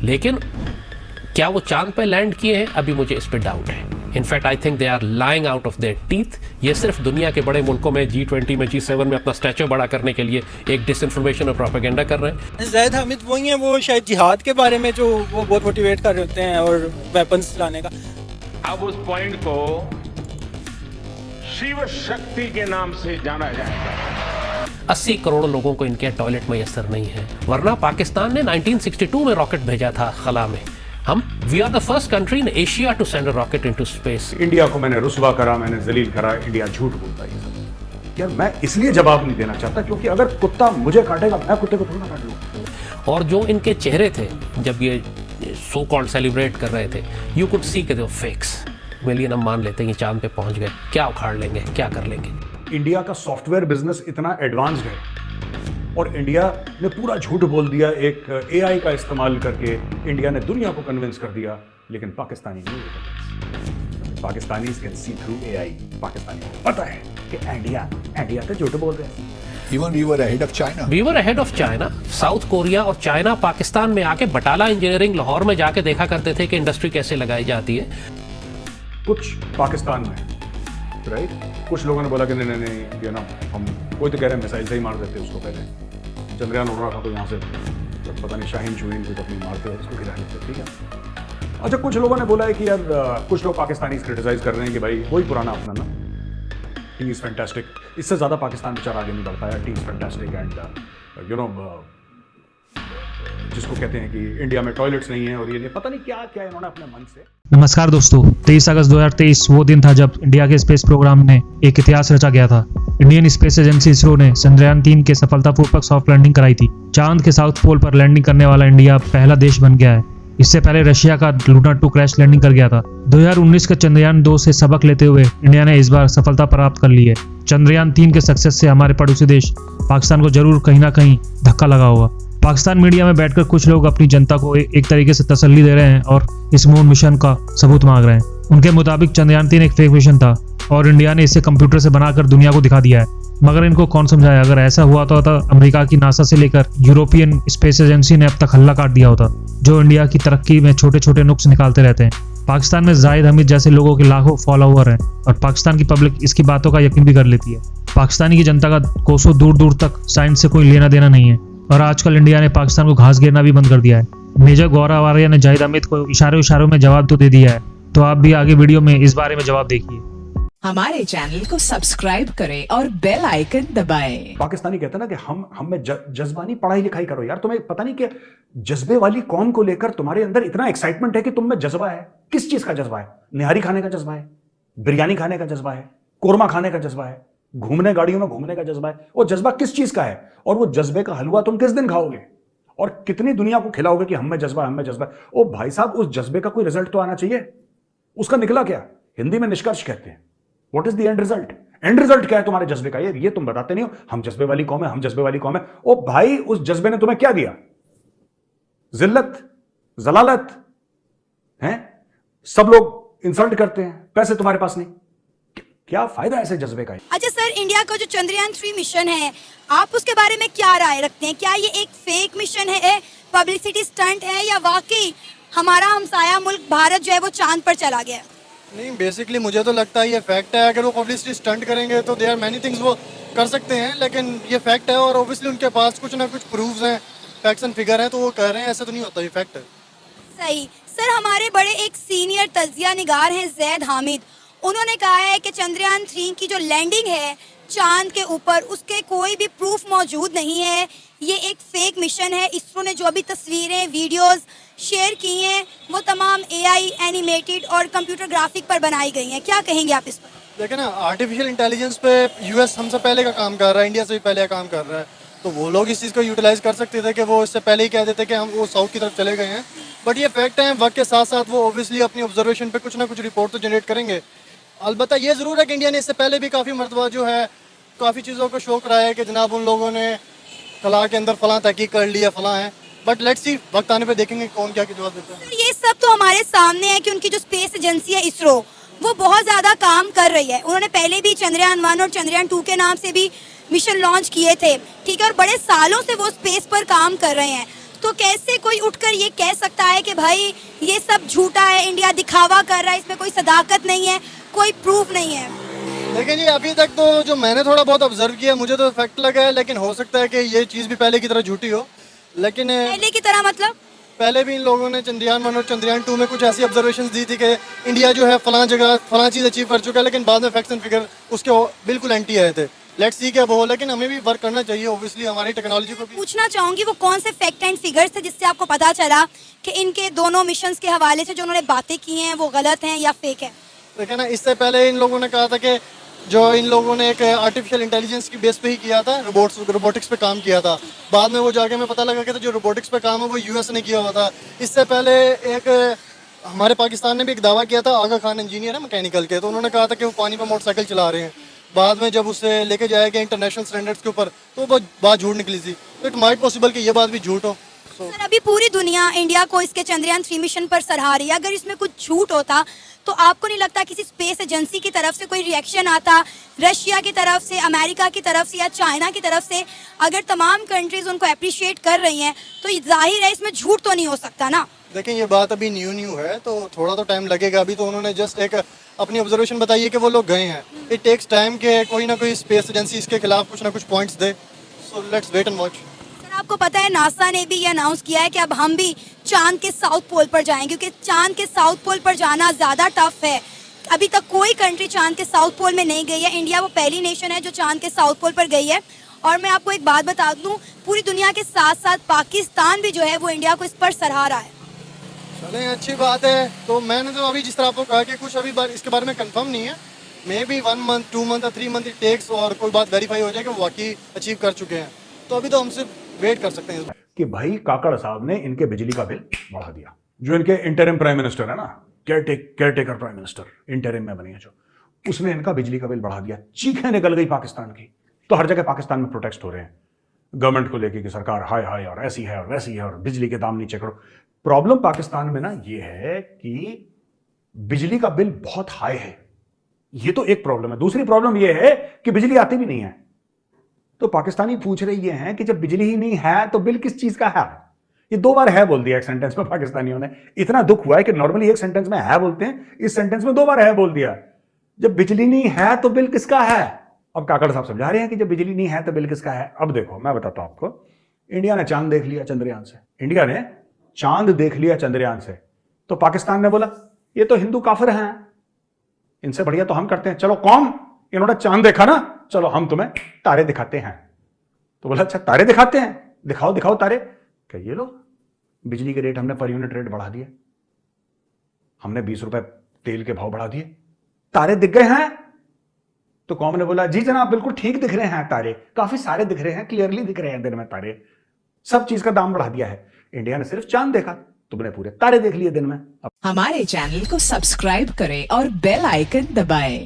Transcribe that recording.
लेकिन क्या वो चांद पे लैंड किए हैं, अभी मुझे इस पे डाउट है। In fact I think they are lying out of their teeth. ये सिर्फ दुनिया के बड़े मुल्कों में G20 में G7 में अपना स्टैचर बड़ा करने के लिए एक डिसइंफॉर्मेशन और प्रोपेगेंडा कर रहे हैं। ज़ैद हामिद वही हैं, वो शायद जिहाद के बारे में जो वो बहुत मोटिवेट कर रहे होते हैं और वेपन्स लाने का। अब उस पॉइंट को शिव शक्ति के नाम से जाना जाएगा। 80 करोड़ लोगों को इनके टॉयलेट मैसर नहीं है, वरना पाकिस्तान ने 1962 में रॉकेट भेजा था खला में। We are the first country in Asia to send a rocket into space. India को मैंने रुस्वा करा, मैंने जलील करा, इंडिया झूठ बोलता है। यार मैं इसलिए जवाब नहीं देना चाहता क्योंकि अगर कुत्ता मुझे काटेगा, मैं कुत्ते को थोड़ा ना काट लूं। और जो इनके चेहरे थे जब ये सो कॉल्ड सेलिब्रेट कर रहे थे, यू कुड सी के दे फेक्स। मिलियन हम मान लेते हैं ये चांद पे पहुंच गए, क्या उखाड़ लेंगे, क्या कर लेंगे। इंडिया का सॉफ्टवेयर बिजनेस इतना एडवांस्ड है और इंडिया ने पूरा झूठ बोल दिया। एक AI का इस्तेमाल करके इंडिया ने दुनिया को कन्विंस कर दिया, लेकिन पाकिस्तानी नहीं। Pakistani can see through AI। Pakistani को पता है कि इंडिया तो झूठ बोल रहे हैं। Even we were ahead of China. We were ahead of China. South Korea और चाइना पाकिस्तान में आके बटाला इंजीनियरिंग लाहौर में जाके देखा करते थे कि इंडस्ट्री कैसे लगाई जाती है। कुछ पाकिस्तान में, राइट, कुछ लोगों ने बोला कि नहीं, ये ना हम कोई तो कह रहे हैं मिसाइल से ही मार देते उसको। पहले चंद्रयान उड़ रहा था तो यहाँ से पता नहीं शाहीन शुहीन कुछ अपनी मारते हैं उसको गिरा लेते, ठीक है। अच्छा, कुछ लोगों ने बोला है कि यार कुछ लोग पाकिस्तानी क्रिटिसाइज कर रहे हैं कि भाई वही पुराना अपना ना, टी इज़ फैंटास्टिक, इससे ज़्यादा पाकिस्तान बेचारा आगे नहीं बढ़ पाया। T is fantastic and you know जिसको कहते हैं कि इंडिया में टॉयलेट्स नहीं है और ये पता नहीं क्या क्या इन्होंने अपने मन से। नमस्कार दोस्तों, 23 अगस्त 2023 वो दिन था जब इंडिया के स्पेस प्रोग्राम ने एक इतिहास रचा गया था। इंडियन स्पेस एजेंसी इसरो ने चंद्रयान 3 के सफलतापूर्वक सॉफ्ट लैंडिंग कराई थी। चांद के साउथ पोल पर लैंडिंग करने वाला इंडिया पहला देश बन गया है। इससे पहले रशिया का लूना 2 क्रैश लैंडिंग कर गया था। 2019 के चंद्रयान 2 से सबक लेते हुए इंडिया ने इस बार सफलता प्राप्त कर ली है। चंद्रयान 3 के सक्सेस से हमारे पड़ोसी देश पाकिस्तान को जरूर कहीं ना कहीं धक्का लगा होगा। पाकिस्तान मीडिया में बैठकर कुछ लोग अपनी जनता को एक तरीके से तसल्ली दे रहे हैं और इस मून मिशन का सबूत मांग रहे हैं। उनके मुताबिक चंद्रयान 3 एक फेक मिशन था और इंडिया ने इसे कंप्यूटर से बनाकर दुनिया को दिखा दिया है। मगर इनको कौन समझाया? अगर ऐसा हुआ तो अमेरिका की नासा से लेकर यूरोपियन स्पेस एजेंसी ने अब तक हल्ला काट दिया होता, जो इंडिया की तरक्की में छोटे छोटे नुक्स निकालते रहते हैं। पाकिस्तान में जाहिद हमीद जैसे लोगों के लाखों फॉलोअर हैं और पाकिस्तान की पब्लिक इसकी बातों का यकीन भी कर लेती है। पाकिस्तानी की जनता का कोसों दूर दूर तक साइंस से कोई लेना देना नहीं है और आजकल इंडिया ने पाकिस्तान को घास घेरना भी बंद कर दिया है। मेजर गौरव आर्या ने जाहिद हमीद को इशारों में जवाब तो दे दिया है, तो आप भी आगे वीडियो में इस बारे में जवाब देखिए। हमारे चैनल को सब्सक्राइब करें और बेल आइकन दबाएं। पाकिस्तानी कहते हैं ना कि हम में जज्बानी पढ़ाई लिखाई करो। यार तुम्हें पता नहीं कि जज्बे वाली कौम को लेकर तुम्हारे अंदर इतना एक्साइटमेंट है कि तुम में जज्बा है। किस चीज का जज्बा है? निहारी खाने का जज्बा है, बिरयानी खाने का जज्बा है, कोरमा खाने का जज्बा है, घूमने गाड़ियों में घूमने का जज्बा है। वो जज्बा किस चीज का है? और वो जज्बे का हलवा तुम किस दिन खाओगे और कितनी दुनिया को खिलाओगे कि हम में जज्बा, हम में जज्बा। ओ भाई साहब, उस जज्बे का कोई रिजल्ट तो आना चाहिए। उसका निकला क्या? हिंदी में निष्कर्ष कहते हैं। What is the end result? And result क्या है तुम्हारे जज्बे का? ये तुम बताते नहीं हो। हम जज्बे वाली कौम है, हम जज्बे वाली कौम है। ओ भाई, उस जज्बे ने तुम्हें क्या दिया? जिल्लत, जलालत है। सब लोग इंसल्ट करते हैं, पैसे तुम्हारे पास नहीं। क्या फायदा ऐसे जज्बे का? अच्छा सर, इंडिया का जो चंद्रयान 3 मिशन है, आप उसके बारे में क्या राय रखते हैं? क्या ये एक फेक मिशन है, पब्लिसिटी स्टंट है, या वाकई हमारा हमसाया मुल्क भारत जो है वो चांद पर चला गया? नहीं, बेसिकली मुझे तो लगता है ये फैक्ट है। अगर वो पब्लिसिटी स्टंट करेंगे तो देयर मैनी थिंग्स वो कर सकते हैं, लेकिन ये फैक्ट है और ऑब्वियसली उनके पास कुछ ना कुछ प्रूफ्स हैं, फैक्ट्स एंड फिगर हैं, तो वो कह रहे हैं। ऐसा तो नहीं होता, ये फैक्ट है। सही। सर, हमारे बड़े एक सीनियर तजिया निगार हैं ज़ैद हामिद, उन्होंने कहा है कि चंद्रयान 3 की जो लैंडिंग है चांद के ऊपर, उसके कोई भी प्रूफ मौजूद नहीं है। ये एक फेक मिशन है। इसरो ने जो भी तस्वीरें, वीडियोस शेयर की हैं वो तमाम AI एनिमेटेड और कंप्यूटर ग्राफिक पर बनाई गई हैं। क्या कहेंगे आप इस पर? देखिए ना, आर्टिफिशियल इंटेलिजेंस पे US हमसे पहले का काम कर रहा है, इंडिया से भी पहले काम कर रहा है, तो वो लोग इस चीज़ को यूटिलाइज कर सकते थे कि वो इससे पहले ही कह देते कि हम वो साउथ की तरफ चले गए हैं। बट ये फैक्ट है, वक्त के साथ साथ वो ऑब्वियसली अपनी ऑब्जर्वेशन पे कुछ ना कुछ रिपोर्ट तो जनरेट करेंगे। अलबत्ता ये ज़रूर है कि इंडिया ने इससे पहले भी काफ़ी मरतबा जो है काफ़ी चीज़ों को शो कराया है कि जनाब उन लोगों ने खला के अंदर फलां तहकीक कर लिया, फलां है। बट लेट्स सी, वक्त आने पे देखेंगे कौन क्या जवाब देता है। ये सब तो हमारे सामने है कि उनकी जो स्पेस एजेंसी है इसरो, वो बहुत ज़्यादा काम कर रही है। उन्होंने पहले भी चंद्रयान 1 और चंद्रयान 2 के नाम से भी मिशन लॉन्च किए थे, ठीक है, और बड़े सालों से वो स्पेस पर काम कर रहे हैं। तो कैसे कोई उठकर ये कह सकता है कि भाई ये सब झूठा है, इंडिया दिखावा कर रहा है, इसमें कोई सदाकत नहीं है, कोई प्रूफ नहीं है? लेकिन ये अभी तक तो जो मैंने थोड़ा बहुत ऑब्जर्व किया, मुझे तो फैक्ट लगा है, लेकिन हो सकता है कि ये चीज़ भी पहले की तरह झूठी हो। लेकिन पहले की तरह मतलब? पहले भी इन लोगों ने चंद्रयान 1 और चंद्रयान 2 में कुछ ऐसी ऑब्जर्वेशंस दी थी कि इंडिया जो है फलां जगह फलां चीज़ अचीव कर चुका है, लेकिन बाद में फैक्ट्स एंड फिगर उसके बिल्कुल एंटी आए थे। लेट्स सी क्या वो, लेकिन हमें भी वर्क करना चाहिए ऑब्वियसली, हमारी टेक्नोलॉजी को भी। पूछना चाहूंगी वो कौन से फैक्ट एंड फिगर्स थे जिससे आपको पता चला कि इनके दोनों मिशंस के हवाले से जो उन्होंने बातें की हैं वो गलत हैं या फेक है? देखिए ना, इससे पहले इन लोगों ने कहा था कि जो इन लोगों ने एक आर्टिफिशियल इंटेलिजेंस की बेस पे ही किया था, रोबोटिक्स पे काम किया था। बाद में वो जाके हमें पता लगा कि जो रोबोटिक्स पे काम है वो यूएस ने किया हुआ था। इससे पहले एक हमारे पाकिस्तान ने भी एक दावा किया था, आगा खान इंजीनियर है मैकेनिकल के, तो उन्होंने कहा था कि वो पानी पे मोटरसाइकिल चला रहे हैं। बाद में जब उसे लेके जाया गया इंटरनेशनल स्टैंडर्ड्स के ऊपर तो वो बात झूठ निकली थी। तो इट माइट पॉसिबल कि ये बात भी झूठ हो। सर, अभी पूरी दुनिया इंडिया को इसके चंद्रयान 3 मिशन पर सराहा रही है। अगर इसमें कुछ झूठ होता तो आपको नहीं लगता किसी स्पेस एजेंसी की तरफ से कोई रिएक्शन आता, रशिया की तरफ से, अमेरिका की तरफ से या चाइना की तरफ से? अगर तमाम कंट्रीज उनको अप्रिशिएट कर रही हैं तो जाहिर है इसमें झूठ तो नहीं हो सकता ना? देखिए, ये बात अभी न्यू है तो थोड़ा तो टाइम लगेगा। अभी तो उन्होंने जस्ट एक अपनी ऑब्जर्वेशन बताई है कि वो लोग गए हैं। इट टेक्स टाइम के कोई ना कोई स्पेस एजेंसी इसके खिलाफ कुछ ना कुछ पॉइंट्स दे। So let's wait and watch. आपको पता है नासा ने भी ये अनाउंस किया है कि अब हम भी चांद के साउथ पोल पर जाएंगे, क्योंकि चांद के साउथ पोल पर जाना ज़्यादा टफ है। अभी तक कोई कंट्री चांद के साउथ पोल में नहीं गई है। इंडिया वो पहली नेशन है जो चांद के साउथ पोल पर गई है। और मैं आपको एक बात बता दूं, पूरी दुनिया के साथ साथ पाकिस्तान भी जो है वो इंडिया को इस पर सराहा रहा है। चलें, अच्छी बात है। तो मैंने तो अभी जिस तरह आपको कहा कि कुछ अभी इसके बारे में कंफर्म नहीं है। मे बी 1 मंथ 2 मंथ या 3 मंथ इट टेक्स और कोई बात वेरीफाई हो जाए कि वो वाकई अचीव कर चुके हैं। तो अभी तो हम सिर्फ वेट कर सकते हैं कि भाई काकड़ साहब ने इनके बिजली का बिल बढ़ा दिया। जो इनके इंटरिम प्राइम मिनिस्टर है ना, केयरटेकर प्राइम मिनिस्टर इंटरिम में बनी है जो, उसने इनका बिजली का बिल बढ़ा दिया। चीखें निकल गई पाकिस्तान की। तो हर जगह पाकिस्तान में प्रोटेस्ट हो रहे हैं गवर्नमेंट को लेके कि सरकार हाय हाय और ऐसी है और वैसी है और बिजली के दाम नीचे करो। प्रॉब्लम पाकिस्तान में ना ये है कि बिजली का बिल बहुत हाई है। ये तो एक प्रॉब्लम है। दूसरी प्रॉब्लम ये है कि बिजली आती भी नहीं है। तो पाकिस्तानी पूछ रहे ये हैं कि जब बिजली ही नहीं है तो बिल किस चीज का है? ये 2 बार है बोल दिया एक सेंटेंस में पाकिस्तानियों ने। इतना दुख हुआ है कि नॉर्मली एक सेंटेंस में है बोलते हैं, इस सेंटेंस में 2 बार है बोल दिया। जब बिजली नहीं है तो बिल किसका है? अब काकड़ साहब समझा रहे हैं कि जब बिजली नहीं है तो बिल किसका है। अब देखो, मैं बताता हूं आपको। इंडिया ने चांद देख लिया चंद्रयान से। इंडिया ने चांद देख लिया चंद्रयान से। तो पाकिस्तान ने बोला ये तो हिंदू काफिर हैं, इनसे बढ़िया तो हम करते हैं। चलो कौम, इन्होंने चांद देखा ना, चलो हम तुम्हें तारे दिखाते हैं। तो बोला अच्छा तारे दिखाते हैं, दिखाओ दिखाओ तारे। क्या ये लो, बिजली के रेट हमने पर यूनिट रेट बढ़ा दिए, हमने 20 रुपए तेल के भाव बढ़ा दिए, तारे दिख गए हैं। तो कौम ने बोला जी जनाब बिल्कुल ठीक दिख रहे हैं तारे, काफी सारे दिख रहे हैं, क्लियरली दिख रहे हैं दिन में तारे, सब चीज का दाम बढ़ा दिया है। इंडिया ने सिर्फ चांद देखा, तुमने पूरे तारे देख लिए दिन में। हमारे चैनल को सब्सक्राइब करें और बेल आइकन दबाएं।